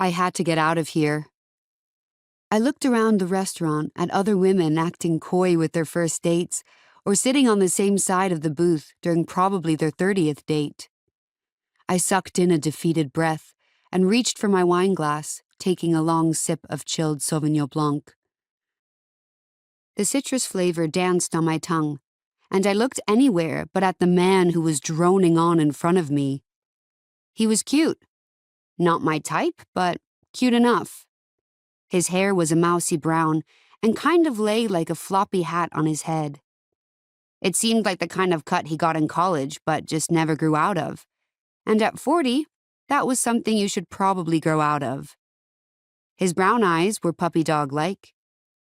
I had to get out of here. I looked around the restaurant at other women acting coy with their first dates or sitting on the same side of the booth during probably their 30th date. I sucked in a defeated breath and reached for my wine glass, taking a long sip of chilled Sauvignon Blanc. The citrus flavor danced on my tongue, and I looked anywhere but at the man who was droning on in front of me. He was cute. Not my type, but cute enough. His hair was a mousy brown and kind of lay like a floppy hat on his head. It seemed like the kind of cut he got in college but just never grew out of. And at 40, that was something you should probably grow out of. His brown eyes were puppy dog-like.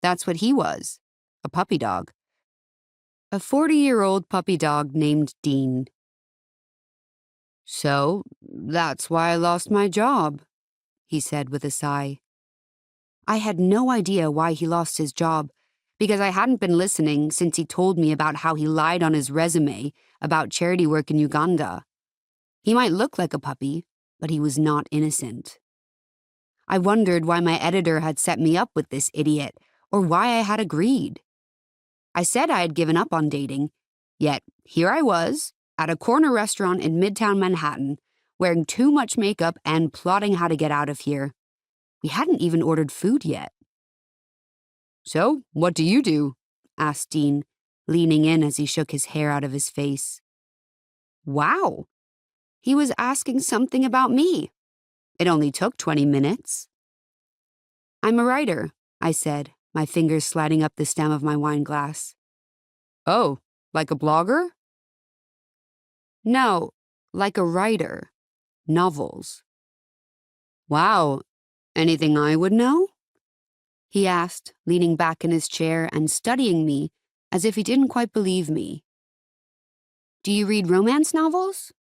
That's what he was, a puppy dog. A 40-year-old puppy dog named Dean. "So, that's why I lost my job," he said with a sigh. I had no idea why he lost his job, because I hadn't been listening since he told me about how he lied on his resume about charity work in Uganda. He might look like a puppy, but he was not innocent. I wondered why my editor had set me up with this idiot, or why I had agreed. I said I had given up on dating, yet here I was, at a corner restaurant in Midtown Manhattan, wearing too much makeup and plotting how to get out of here. We hadn't even ordered food yet. "So, what do you do?" asked Dean, leaning in as he shook his hair out of his face. Wow! He was asking something about me. It only took 20 minutes. "I'm a writer," I said, my fingers sliding up the stem of my wine glass. "Oh, like a blogger?" "No, like a writer. Novels." "Wow. Anything I would know?" he asked, leaning back in his chair and studying me as if he didn't quite believe me. "Do you read romance novels?"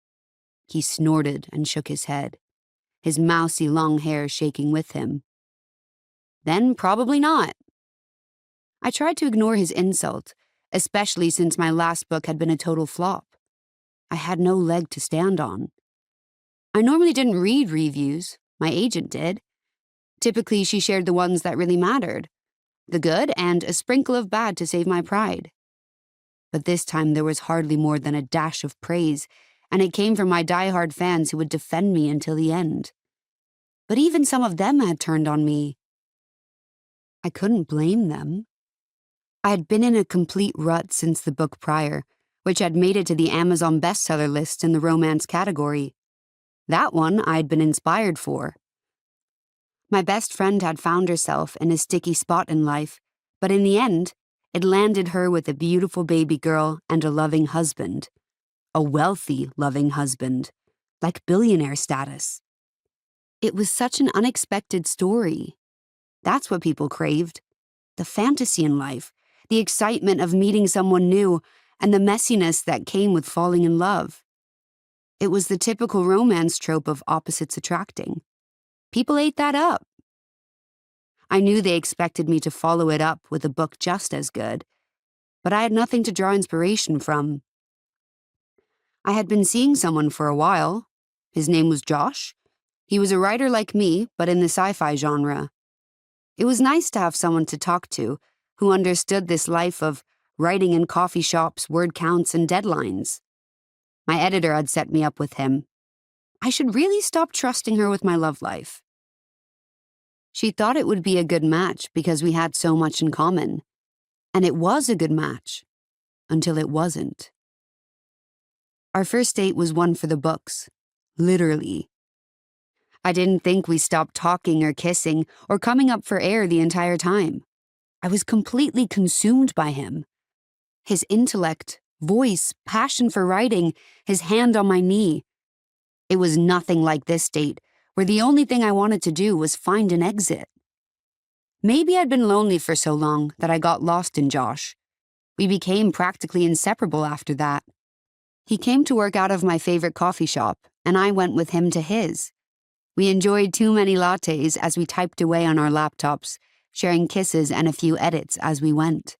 He snorted and shook his head, his mousy long hair shaking with him. "Then probably not." I tried to ignore his insult, especially since my last book had been a total flop. I had no leg to stand on. I normally didn't read reviews. My agent did. Typically, she shared the ones that really mattered, the good and a sprinkle of bad to save my pride. But this time there was hardly more than a dash of praise, and it came from my diehard fans who would defend me until the end. But even some of them had turned on me. I couldn't blame them. I had been in a complete rut since the book prior, which had made it to the Amazon bestseller list in the romance category. That one I'd been inspired for. My best friend had found herself in a sticky spot in life, but in the end, it landed her with a beautiful baby girl and a loving husband. A wealthy, loving husband, like billionaire status. It was such an unexpected story. That's what people craved. The fantasy in life, the excitement of meeting someone new, and the messiness that came with falling in love. It was the typical romance trope of opposites attracting. People ate that up. I knew they expected me to follow it up with a book just as good, but I had nothing to draw inspiration from. I had been seeing someone for a while. His name was Josh. He was a writer like me, but in the sci-fi genre. It was nice to have someone to talk to who understood this life of writing in coffee shops, word counts, and deadlines. My editor had set me up with him. I should really stop trusting her with my love life. She thought it would be a good match because we had so much in common. And it was a good match. Until it wasn't. Our first date was one for the books. Literally. I didn't think we stopped talking or kissing or coming up for air the entire time. I was completely consumed by him. His intellect, voice, passion for writing, his hand on my knee. It was nothing like this date, where the only thing I wanted to do was find an exit. Maybe I'd been lonely for so long that I got lost in Josh. We became practically inseparable after that. He came to work out of my favorite coffee shop, and I went with him to his. We enjoyed too many lattes as we typed away on our laptops, sharing kisses and a few edits as we went.